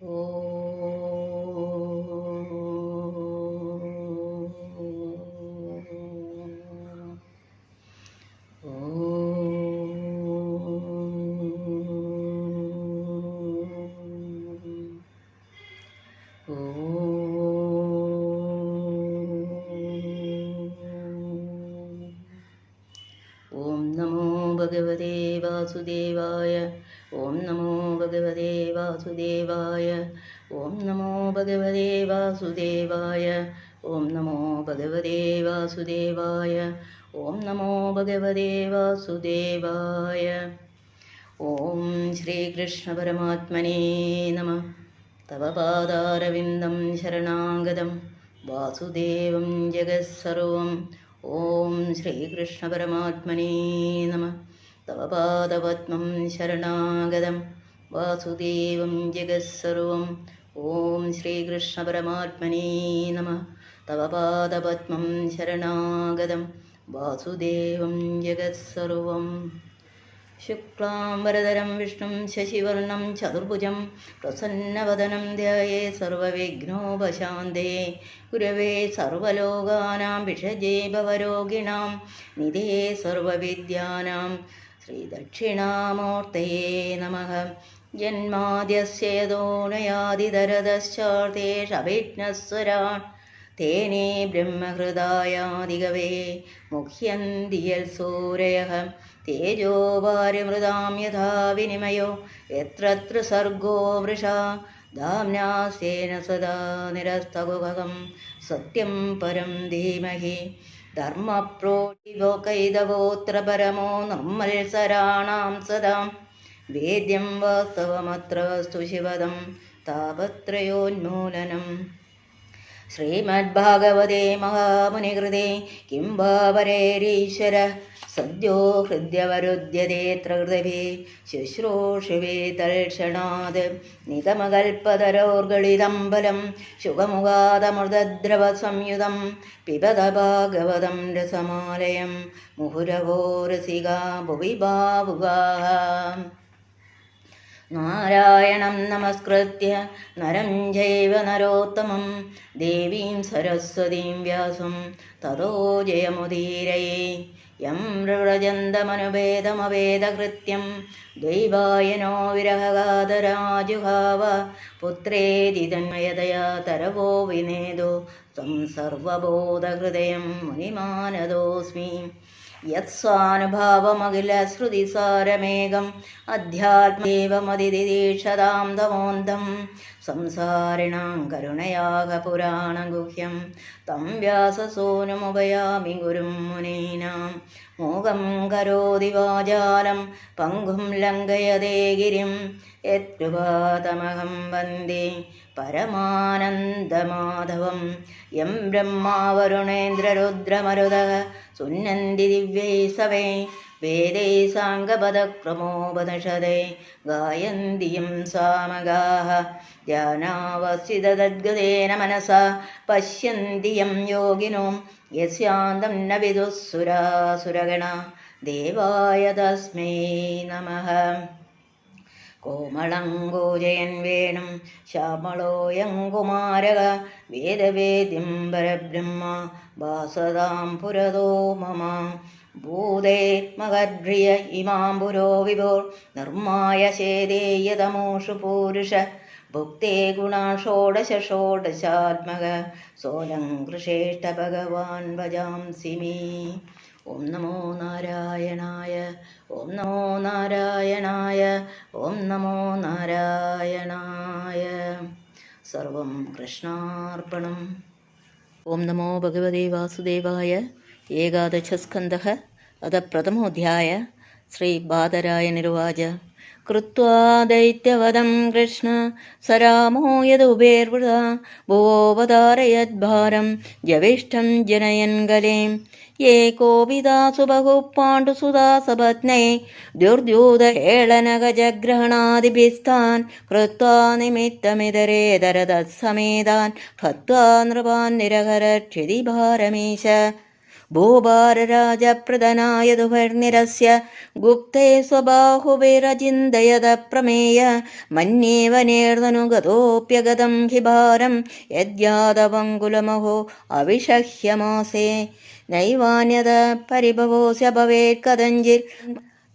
ഓം നമോ ഭഗവതേ വാസുദേവായ. ഓം നമോ ഭഗവതേ വാസുദേവായ. ഓം നമോ ഭഗവതേ വാസുദേവായ. ഓം നമോ ഭഗവതേ വാസുദേവായ. ഓം നമോ ഭഗവതേ വാസുദേവായ. ഓം ശ്രീകൃഷ്ണ പരമാത്മനേ നമഃ. തവ പാദാരവിന്ദം ശരണാഗതം വാസുദേവം ജഗത്സർവം. ഓം ശ്രീകൃഷ്ണ പരമാത്മനേ നമഃ. തവ പാദപദ്മം ശരണാഗതം വാസുദേവം ജഗത്സർവം. ഓം ശ്രീകൃഷ്ണ പരമാത്മനേ നമഃ. തവ പാദപദ്മം ശരണാഗതം വാസുദേവം ജഗത്സർവം. ശുക്ലാം വരദരം വിഷ്ണും ശശിവർണം ചതുർഭുജം പ്രസന്നവദനം ധ്യായേ സർവവിഘ്നോപശാന്തേ. ഗുരവേ സർവലോകാനാം ഭിഷജേ ഭവരോഗിണാം നിധേ സർവവിദ്യാനാം ശ്രീദക്ഷിണാമൂർത്തയേ നമഃ. ജന്മാദ്യസ്യ യതോനയാദിതരതശ്ചാർത്തേഷഭിഘ്നസ്വരാൻ തേനേ ബ്രഹ്മഹൃദായാദികവേ മുഹ്യന്തി യൽസൂരയഃ. തേജോ വാരിമൃതാം യഥാ വിനിമയോ യത്ര സർഗോ വൃഷാ ധാമ്നാ സ്വേന സദാ നിരസ്തകുഹകം സത്യം പരം ധീമഹി. ധർമ്മപ്രോതിലോകൈതവോത്ര പരമോ നിർമ്മത്സരാണാം സദാ വേദ്യം വാസ്തവമത്ര വസ്തു ശിവദം താപത്രയോന്മൂലനം. ശ്രീമദ്ഭാഗവതേ മഹാമുനികൃതേ കിം വാ പരേരീശ്വര സദ്യോ ഹൃദ്യവരുദ്ധ്യതേത്ര ഹൃദയേ ശുശ്രൂഷവേ തൽക്ഷണാത്. നിഗമകൽപ്പതരോർഗളിതം ബലം ശുഖമുഖാദമൃതദ്രവ സംയുതം പിബത ഭാഗവതം രസമാലയം മുഹുരവോ രസികാ ഭുവി ഭാവുകാഃ. നാരായണം നമസ്കൃത്യ നരം ചൈവ നരോത്തമം ദേവീം സരസ്വതീം വ്യാസം തതോ ജയമുദീരയേ. യം മൃഗജന്തമനുഭേദമവേദകൃത്യം ദ്വൈവായനോ വിരഹകാതരാജുഹാവ പുത്രേതി തന്മയതയാ തരവോ വിനേദോ ത്വം സർവബോധഹൃദയം മുനിമാനതോസ്മി. യത്സ്വാനുഭാവമഖിലശ്രുതിസാരമേകം അധ്യാത്മേവമതിദിദീക്ഷതാം തമോന്തം സംസാരിണാം കരുണയാക പുരാണഗുഹ്യം തം വ്യാസസൂനുമുപയാമി ഗുരും മുനീനാം. മൂകം കരോതി വാചാലം പങ്കും ലംഘയതേ ഗിരിം യത്കൃപാതമഹം വന്ദേ പരമാനന്ദമാധവം. യം ബ്രഹ്മാ വരുണേന്ദ്രരുദ്രമരുതഃ സുന്നന്തി ദിവ്യൈസ്തവേ വേദൈ സാംഗപദക്രമോപനിഷദേ ഗായന്തി യം സാമഗാഃ. ധ്യാനാവസ്ഥിതദ്ഗതേന മനസാ പശ്യന്തി യം യോഗിനോ യസ്യാന്തം ന വിദുഃ സുരാസുരഗണാ ദേവായ തസ്മൈ നമഃ. കോമളങ്കോജയൻ വേണും ശ്യാമളോയം കുമാരക വേദവേദ്യം പരബ്രഹ്മ വാസതാം പുരതോ മമ. ഭൂതേ മഹദ്രിയ ഇമാം പുരോ വിഭോർ നിർമ്മായ ശേദേയതമോഷു പൂരുഷ ഭുക്തേ ഗുണാ ഷോഡശ ഷോഡശാത്മക സോലം കൃഷേഷ്ട ഭഗവാൻ ഭജാംസി മേ. ഓം നമോ നാരായണായ. ഓം നമോ നാരായണായ. ഓം നമോ നാരായണായ. സർവം കൃഷ്ണാർപ്പണം. ഓം നമോ ഭഗവതേ വാസുദേവായ. ഏകാദശസ്കന്ധഃ അഥ പ്രഥമോധ്യായ. ശ്രീ ബാദരായണിരുവാച. കൃത്വാ ദൈത്യവദം കൃഷ്ണ സരാമോ യദുപേർവൃതാ ഭുവോപധാരയദ്ഭാരം ജവിഷ്ഠം ജനയൻ ഗലേം. യേ കോപിതാസു ബഹുഃ പാണ്ഡുസുതാ സപത്നൈ ദുർദ്യൂതഹേളനഗജഗ്രഹണാദിഭിസ്താൻ കൃത്വാ നിമിത്തമിതരേതരതത്സമേതാൻ ഹത്വാ നൃപാൻ നിരഹരക്ഷിതിഭാരമീശ. ഭൂഭാരരാജപ്രദനായ ദുഭർനിരസ്യ ഗുപ്തേ സ്വബാഹുഭിരചിന്തയത പ്രമേയ മന്യേവ നേർതനുഗതോപ്യഗതം ഹി ഭാരം യദ്യാദവങ്കുലമഹോ അവിഷഹ്യമാസേ നൈവാന്യത പരിഭവോസ്യ ഭവേത് കഥഞ്ചിത്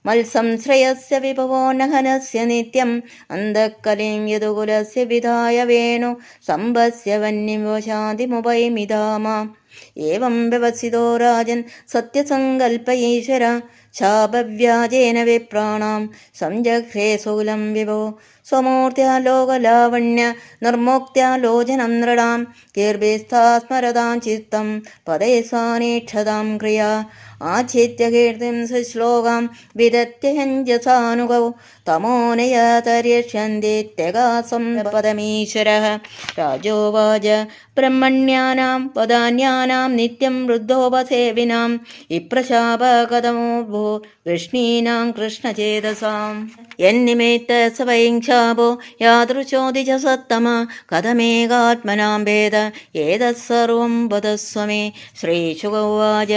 മത്സംശ്രയസ്യ വിഭവോ നഹനസ്യ നിത്യം അന്തഃകലിം യദുകുലസ്യ വിധായ വേണു സമ്പസ്യ വന്യമശാന്തിമുപൈമിധാമ ഏവം വ്യവസിതോ രാജൻ സത്യസങ്കൽപ്പ ഈശ്വര ശാപവ്യാജേന വിപ്രാണാം സംജഘ്രേ സൂലം വിഭോ സ്വമൂർത്തിയ ലോകലാവണ്യ നിർമുക്ത്യ ലോചനം നൃണാം കീർഭിസ്ഥാ സ്മരതാം ചിത്തം പദേ സ്വാനേക്ഷതാം ക്രിയാ ആഛിത്യ കീർത്തിം സുശ്ലോകാം വിദത്യഹഞ്ജസാനുഗൗ തമോനയതര്യഷ്യന്തിത്യഗാസം പദമീശ്വരഃ രാജോവാച ബ്രഹ്മണ്യാനാം വദാന്യാനാം നിത്യം വൃദ്ധോപസേവിനാം ഇപ്രശാപകഥമോ ഭൂ വൃഷ്ണീനാം കൃഷ്ണചേതസാം യന്നിമിത്ത സ്വയം ശാപോ യാദൃശോദിച്ച സത്തമ കഥമേകാത്മനാം ഭേദ ഏതത്സർവം വദസ്വമേ ശ്രീശുകൗവാച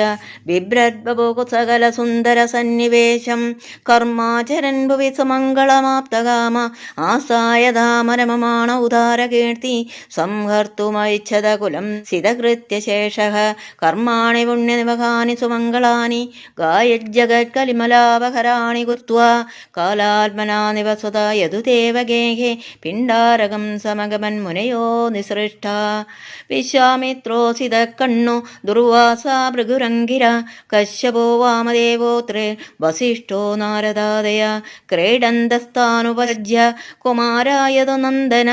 ബിഭ്രദ്ബഭുകു സകല സുന്ദര സന്നിവേശം കർമാചരൻ ഭുവി സമംഗളമാപ്തകാമ ആസായധാമരമമാണ ഉദാരകീർത്തി സംഹർത്തുമൈച്ഛത കുലം സിതകൃത്യശേഷഃ കർമാണി പുണ്യനിവഹാനി സുമംഗളാനി ഗായജ്ജഗത്കലിമലാപഹരാണി കൃത്വാ കാലാത്മനാ നിവസത യദുദേവ ഗേഹേ പിണ്ഡാരകം സമഗമൻ മുനയോ നിസൃഷ്ട വിശ്വാമിത്രോസിത കണ്ണു ദുർവാസ ഭൃഗുരംഗിര കശ്യപോ വാമദേവോത്രേ വസിഷ്ഠോ നാരദാദയ ക്രീഡന്തസ്ഥാനുപജ്യ കുമാരായതു നന്ദന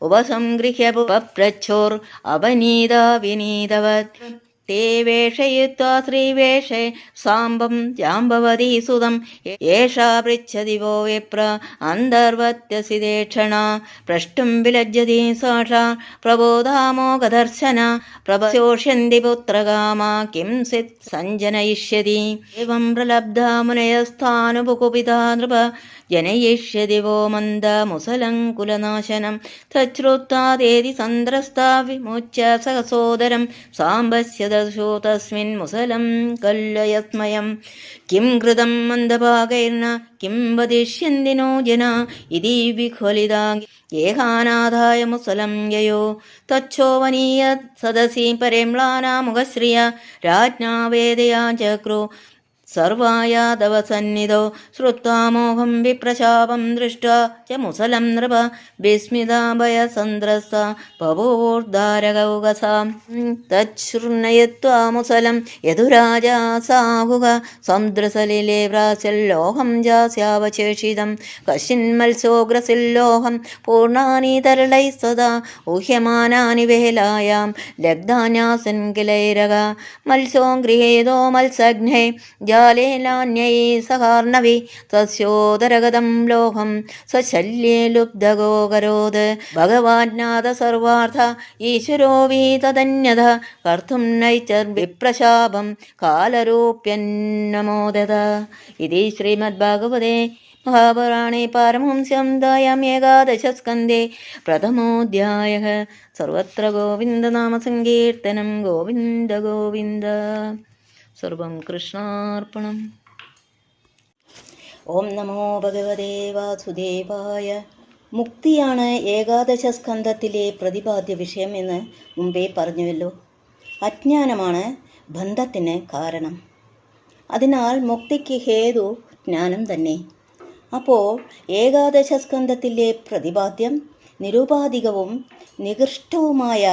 ഉപസംഗൃഹ്യ പപ്രച്ഛോർ അവനീത വിനീതവത് തേ വേഷയിത്വാ ശ്രീവേഷേ സാംബം ജാംബവതീ സുതം ഏഷാ പൃച്ഛതി വോ വിപ്ര അന്തർവത്യസിദേക്ഷണ പ്രഷ്ടും വിലജ്ജതി സാക്ഷാ പ്രബോധാമോഘദർശന പ്രഭശോഷ്യന്തി പുത്രകാമ കിം സിത് സഞ്ജനയിഷ്യതി ഏവം പ്രലബ്ധാ മുനയസ്ഥാനുപകുപിതാ നൃപ ജനയിഷ്യതി വോ മന്ദ മുസലം കുലനാശനം തശ്രുത്താദേതി സന്ദ്രസ്താ വിമുച്യ സഹസോദരം സാംബസ്യ ദർശോ തസ്മിൻ മുസലം കല്ലയസ്മയം കിം കൃതം മന്ദഭാഗൈർന കിം വദിഷ്യന്തി നോ ജന ഇതി വിഹ്വലിതാ ഏകാനാഥായ മുസലം യയോ തച്ഛോവനീയ സദസി പരിമ്ലാനാമുഖശ്രിയ രാജ്ഞാ വേദയാ ചക്രു സർവായാദവ സന്നിധോ ശ്രുത്വാമോഹം വിപ്രശാപം ദൃഷ്ട്വാ ച മുസലം നൃപ വിസ്മിതാഭയസന്ദ്രസ്ത ബഭൂർദ്ധാരകൗകസാം തച്ഛൃണയത്വാ മുസലം യദുരാജാ സാഹുക സമുദ്രസലിലേ വ്രാസ്യല്ലോഹം ജാസ്യാവശേഷിതം കശ്ചിന്മത്സോഗ്രസില്ലോഹം പൂർണാനി തരളൈ സദാ ഊഹ്യമാനാനി വേലായാം ലബ്ധാന്യാസൻ കിലൈരക മത്സോ ഗൃഹേതോ മത്സഘ്നേ ജാലേനാന്യൈ സഹാർണവി തസ്യോദരഗതം ലോഹം സ്വശല്യേ ലുബ്ധഗോ കരോത് ഭഗവാജ്ഞാത സർവാർത്ഥ ഈശ്വരോ വീതധന്യത കർത്തും നൈചർ വിപ്രശാപം കാലരൂപ്യന്നമോദത ഇതി ശ്രീമദ്ഭാഗവതേ മഹാപുരാണേ പാരമഹംസ്യം ദായാം ഏകാദശസ്കന്ധേ പ്രഥമോധ്യായഃ സർവത്ര ഗോവിന്ദനാമസങ്കീർത്തനം ഗോവിന്ദ ഗോവിന്ദ. സർവം കൃഷ്ണാർപ്പണം. ഓം നമോ ഭഗവതേ വാസുദേവായ. മുക്തിയാണ് ഏകാദശ സ്കന്ധത്തിലെ പ്രതിപാദ്യ വിഷയം എന്ന് മുമ്പേ പറഞ്ഞുവല്ലോ. അജ്ഞാനമാണ് ബന്ധത്തിന് കാരണം. അതിനാൽ മുക്തിക്ക് ഹേതു ജ്ഞാനം തന്നെ. അപ്പോൾ ഏകാദശ സ്കന്ധത്തിലെ പ്രതിപാദ്യം നിരുപാധികവും നികൃഷ്ടവുമായ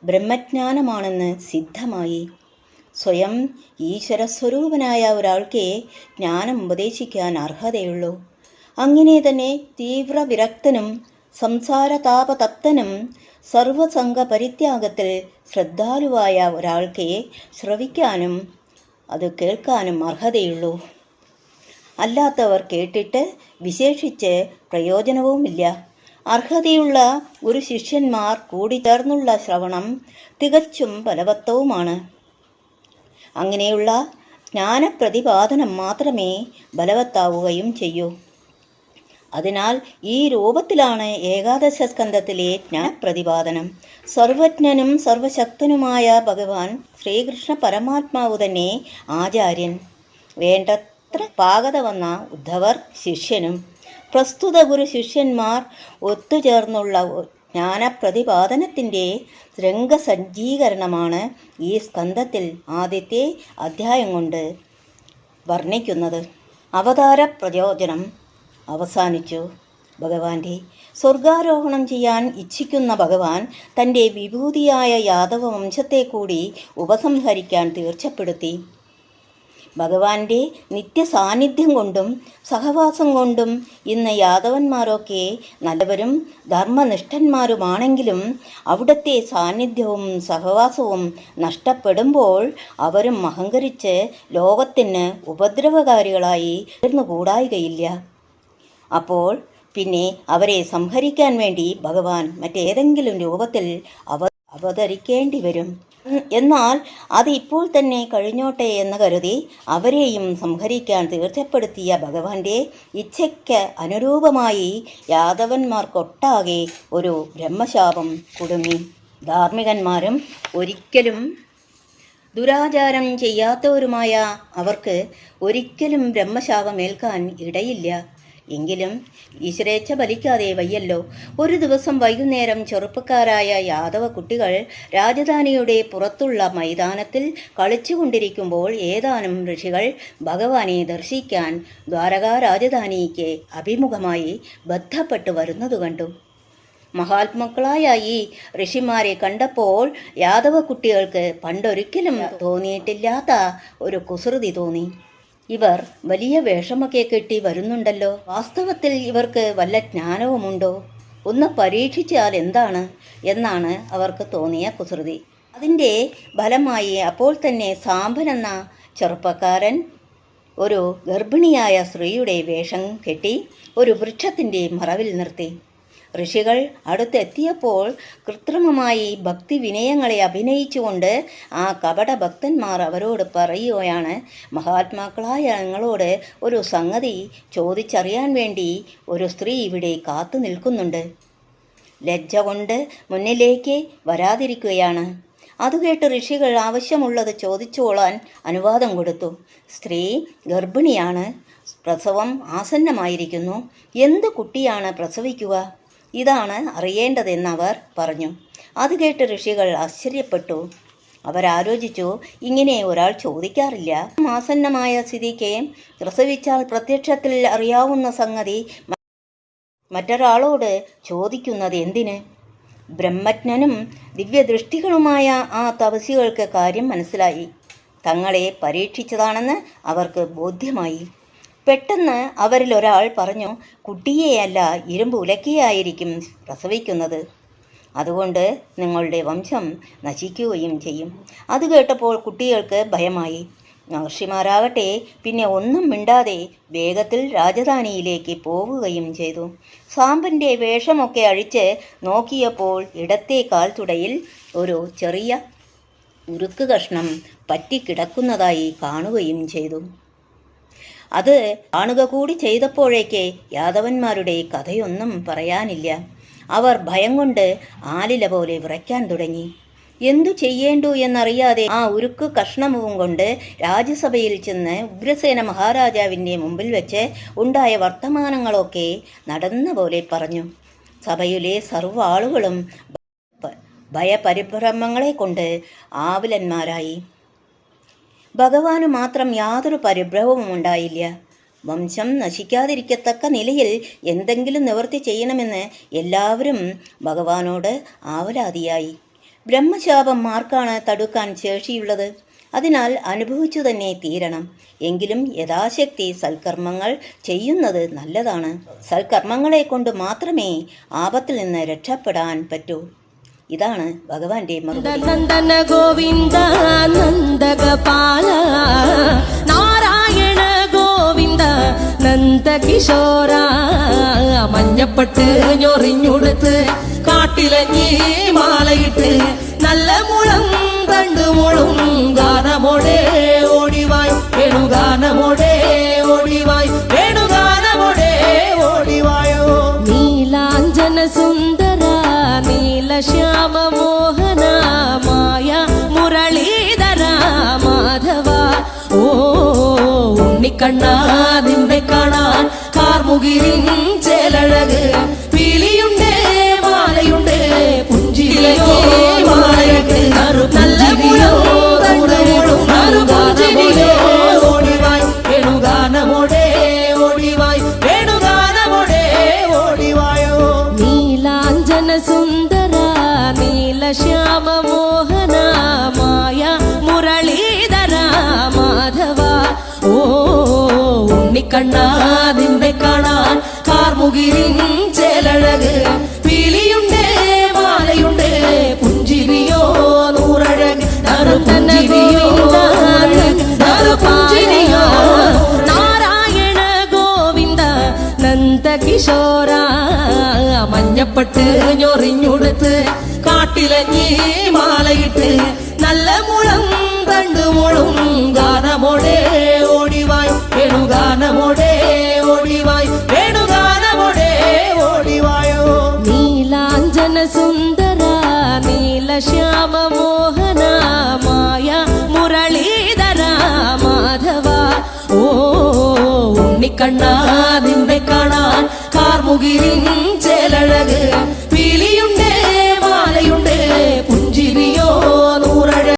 ബ്രഹ്മജ്ഞാനമാണെന്ന് സിദ്ധമായി. സ്വയം ഈശ്വരസ്വരൂപനായ ഒരാൾക്കേ ജ്ഞാനം ഉപദേശിക്കാൻ അർഹതയുള്ളൂ. അങ്ങനെ തന്നെ തീവ്ര വിരക്തനും സംസാരതാപതപ്തനും സർവസംഘ പരിത്യാഗത്തിൽ ശ്രദ്ധാലുവായ ഒരാൾക്കേ ശ്രവിക്കാനും അത് കേൾക്കാനും അർഹതയുള്ളൂ. അല്ലാത്തവർ കേട്ടിട്ട് വിശേഷിച്ച് പ്രയോജനവുമില്ല. അർഹതയുള്ള ഗുരു ശിഷ്യന്മാർ കൂടിച്ചേർന്നുള്ള ശ്രവണം തികച്ചും ഫലവത്തവുമാണ്. അങ്ങനെയുള്ള ജ്ഞാനപ്രതിപാദനം മാത്രമേ ബലവത്താവുകയും ചെയ്യൂ. അതിനാൽ ഈ രൂപത്തിലാണ് ഏകാദശ സ്കന്ധത്തിലെ ജ്ഞാനപ്രതിപാദനം. സർവജ്ഞനും സർവശക്തനുമായ ഭഗവാൻ ശ്രീകൃഷ്ണ പരമാത്മാവ് തന്നെ ആചാര്യൻ. വേണ്ടത്ര പാകത വന്ന ഉദ്ധവർ ശിഷ്യനും. പ്രസ്തുത ഗുരു ശിഷ്യന്മാർ ഒത്തുചേർന്നുള്ള ജ്ഞാനപ്രതിപാദനത്തിൻ്റെ രംഗസജ്ജീകരണമാണ് ഈ സ്കന്ധത്തിൽ ആദ്യത്തെ അധ്യായം കൊണ്ട് വർണ്ണിക്കുന്നത്. അവതാര പ്രയോജനം അവസാനിച്ചു. ഭഗവാന്റെ സ്വർഗാരോഹണം ചെയ്യാൻ ഇച്ഛിക്കുന്ന ഭഗവാൻ തൻ്റെ വിഭൂതിയായ യാദവ വംശത്തെ കൂടി ഉപസംഹരിക്കാൻ തീർച്ചപ്പെടുത്തി. ഭഗവാന്റെ നിത്യസാന്നിധ്യം കൊണ്ടും സഹവാസം കൊണ്ടും ഇന്ന് യാദവന്മാരൊക്കെ നല്ലവരും ധർമ്മനിഷ്ഠന്മാരുമാണെങ്കിലും അവിടുത്തെ സാന്നിധ്യവും സഹവാസവും നഷ്ടപ്പെടുമ്പോൾ അവരും അഹങ്കരിച്ച് ലോകത്തിന് ഉപദ്രവകാരികളായി തീർന്നുകൂടായികയില്ല. അപ്പോൾ പിന്നെ അവരെ സംഹരിക്കാൻ വേണ്ടി ഭഗവാൻ മറ്റേതെങ്കിലും രൂപത്തിൽ അവതരിക്കേണ്ടി വരും. എന്നാൽ അത് ഇപ്പോൾ തന്നെ കഴിഞ്ഞോട്ടെ എന്ന് കരുതി അവരെയും സംഹരിക്കാൻ തീർച്ചപ്പെടുത്തിയ ഭഗവാന്റെ ഇച്ഛയ്ക്ക് അനുരൂപമായി യാദവന്മാർക്കൊട്ടാകെ ഒരു ബ്രഹ്മശാപം കുടുങ്ങി. ധാർമ്മികന്മാരും ഒരിക്കലും ദുരാചാരം ചെയ്യാത്തവരുമായ അവർക്ക് ഒരിക്കലും ബ്രഹ്മശാപമേൽക്കാൻ ഇടയില്ല. എങ്കിലും ഈശ്വരേച്ഛ ഫലിക്കാതെ വയ്യല്ലോ. ഒരു ദിവസം വൈകുന്നേരം ചെറുപ്പക്കാരായ യാദവ കുട്ടികൾ രാജധാനിയുടെ പുറത്തുള്ള മൈതാനത്തിൽ കളിച്ചുകൊണ്ടിരിക്കുമ്പോൾ ഏതാനും ഋഷികൾ ഭഗവാനെ ദർശിക്കാൻ ദ്വാരകാ രാജധാനിക്ക് അഭിമുഖമായി ബന്ധപ്പെട്ടു വരുന്നത് കണ്ടു. മഹാത്മാക്കളായ ഈ ഋഷിമാരെ കണ്ടപ്പോൾ യാദവ കുട്ടികൾക്ക് പണ്ടൊരിക്കലും തോന്നിയിട്ടില്ലാത്ത ഒരു കുസൃതി തോന്നി. ഇവർ വലിയ വേഷമൊക്കെ കെട്ടി വരുന്നുണ്ടല്ലോ. വാസ്തവത്തിൽ ഇവർക്ക് വല്ല ജ്ഞാനവുമുണ്ടോ? ഒന്ന് പരീക്ഷിച്ചാൽ എന്താണ് എന്നാണ് അവർക്ക് തോന്നിയ കുസൃതി. അതിൻ്റെ ഫലമായി അപ്പോൾ തന്നെ സാമ്പൻ എന്ന ചെറുപ്പക്കാരൻ ഒരു ഗർഭിണിയായ സ്ത്രീയുടെ വേഷം കെട്ടി ഒരു വൃക്ഷത്തിൻ്റെ മറവിൽ നിർത്തി. ഋഷികൾ അടുത്തെത്തിയപ്പോൾ കൃത്രിമമായി ഭക്തി വിനയങ്ങളെ അഭിനയിച്ചുകൊണ്ട് ആ കപട ഭക്തന്മാർ അവരോട് പറയുകയാണ്, മഹാത്മാക്കളായ ഞങ്ങളോട് ഒരു സംഗതി ചോദിച്ചറിയാൻ വേണ്ടി ഒരു സ്ത്രീ ഇവിടെ കാത്തു നിൽക്കുന്നുണ്ട്. ലജ്ജ കൊണ്ട് മുന്നിലേക്ക് വരാതിരിക്കുകയാണ്. അതുകേട്ട് ഋഷികൾ ആവശ്യമുള്ളത് ചോദിച്ചോളാൻ അനുവാദം കൊടുത്തു. സ്ത്രീ ഗർഭിണിയാണ്. പ്രസവം ആസന്നമായിരിക്കുന്നു. എന്ത് കുട്ടിയാണ് പ്രസവിക്കുക? ഇതാണ് അറിയേണ്ടതെന്നവർ പറഞ്ഞു. അത് കേട്ട് ഋഷികൾ ആശ്ചര്യപ്പെട്ടു. അവരാലോചിച്ചു, ഇങ്ങനെ ഒരാൾ ചോദിക്കാറില്ല. ആസന്നമായ സ്ഥിതിക്ക് പ്രസവിച്ചാൽ പ്രത്യക്ഷത്തിൽ അറിയാവുന്ന സംഗതി മറ്റൊരാളോട് ചോദിക്കുന്നത് എന്തിന്? ബ്രഹ്മജ്ഞനും ദിവ്യദൃഷ്ടികളുമായ ആ തപസ്വികൾക്ക് കാര്യം മനസ്സിലായി. തങ്ങളെ പരീക്ഷിച്ചതാണെന്ന് അവർക്ക് ബോധ്യമായി. പെട്ടെന്ന് അവരിൽ ഒരാൾ പറഞ്ഞു, കുട്ടിയെയല്ല ഇരുമ്പ് ഉലക്കയായിരിക്കും പ്രസവിക്കുന്നത്. അതുകൊണ്ട് നിങ്ങളുടെ വംശം നശിക്കുകയും ചെയ്യും. അത് കേട്ടപ്പോൾ കുട്ടികൾക്ക് ഭയമായി. മഹർഷിമാരാകട്ടെ പിന്നെ ഒന്നും മിണ്ടാതെ വേഗത്തിൽ രാജധാനിയിലേക്ക് പോവുകയും ചെയ്തു. സാമ്പൻ്റെ വേഷമൊക്കെ അഴിച്ച് നോക്കിയപ്പോൾ ഇടത്തെ കാൽത്തുടയിൽ ഒരു ചെറിയ ഉരുക്ക് കഷ്ണം പറ്റിക്കിടക്കുന്നതായി കാണുകയും ചെയ്തു. അത് കാണുക കൂടി ചെയ്തപ്പോഴേക്ക് യാദവന്മാരുടെ കഥയൊന്നും പറയാനില്ല. അവർ ഭയം കൊണ്ട് ആലില പോലെ വിറയ്ക്കാൻ തുടങ്ങി. എന്തു ചെയ്യേണ്ടു എന്നറിയാതെ ആ ഉരുക്ക് കഷ്ണവും കൊണ്ട് രാജ്യസഭയിൽ ചെന്ന് ഉഗ്രസേന മഹാരാജാവിൻ്റെ മുമ്പിൽ വെച്ച് ഉണ്ടായ വർത്തമാനങ്ങളൊക്കെ നടന്ന പോലെ പറഞ്ഞു. സഭയിലെ സർവ്വ ആളുകളും ഭയപരിഭ്രമങ്ങളെ കൊണ്ട് ആകുലന്മാരായി. ഭഗവാന് മാത്രം യാതൊരു പരിഭ്രമവും ഉണ്ടായില്ല. വംശം നശിക്കാതിരിക്കത്തക്ക നിലയിൽ എന്തെങ്കിലും നിവൃത്തി ചെയ്യണമെന്ന് എല്ലാവരും ഭഗവാനോട് ആവലാതിയായി. ബ്രഹ്മശാപം ആർക്കാണ് തടുക്കാൻ ശേഷിയുള്ളത്? അതിനാൽ അനുഭവിച്ചു തന്നെ തീരണം. എങ്കിലും യഥാശക്തി സൽക്കർമ്മങ്ങൾ ചെയ്യുന്നത് നല്ലതാണ്. സൽക്കർമ്മങ്ങളെ കൊണ്ട് മാത്രമേ ആപത്തിൽ നിന്ന് രക്ഷപ്പെടാൻ പറ്റൂ. ഇതാണ് ഭഗവാന്റെ മറുപടി. നന്ദന ഗോവിന്ദ നന്ദഗപാല നാരായണ ഗോവിന്ദ നന്ദകിശോര. മഞ്ഞപ്പെട്ട് ഞൊറിഞ്ഞുടുത്ത് കാട്ടിലഞ്ഞി മാലയിട്ട് നല്ല മുളം കണ്ടു മുളും ഗാനമോടെ ഓടിവായ് വേണുഗാനമോടെ ഓടിവായ് വേണുഗാനമോടെ ഓടിവായ്. സുന്ദര നീലശ്യാമ മോഹന മായ മുരളീധര മാധവ ഓ ഉണ്ണിക്കണ്ണാ നിന്നെ കാണാൻ കാർമുകിലിൻ ചേലഴക് പീലിയുണ്ട് മാലയുണ്ട് പുഞ്ചിരിയോ മാലയുണ്ട് നല്ല ഓടിവായ് വേണുഗാനമോടെ ഓടിവായ് വേണുഗാനമോടെ ഓടിവായോ നീലാഞ്ജന സുന്ദര നീലശ്യാമ മോഹന മായ മുരളീധര മാധവ ഓ ഉണ്ണിക്കണ്ണാ നിന്നെ കാണാൻ കാർമുകിലിൻ ചേലഴക് പീലിയുണ്ട് മാലയുണ്ട് പുഞ്ചിരിയോ നൂറഴക് പുഞ്ചിരിയോ നാരായണ ഗോവിന്ദ നന്ദകിശോര മഞ്ഞപ്പട്ട് ഞൊറിഞ്ഞുടുത്ത് കാട്ടിലഞ്ഞി മാലയിട്ട് നല്ല മുളം കണ്ടു മുളും ഗാനമോടെ ഓടിവായ് വേണുഗാനമോടെ ഓടിവായ് വേണുഗാനമോടെ ഓടിവായോ നീലാഞ്ജന സുന്ദര നീലശ്യാമ മോഹന മായ മുരളീധര മാധവ ഓ ഉണ്ണിക്കണ്ണാ നിന്നെ കാണാൻ കാർമുകിലിൻ ചേലഴക്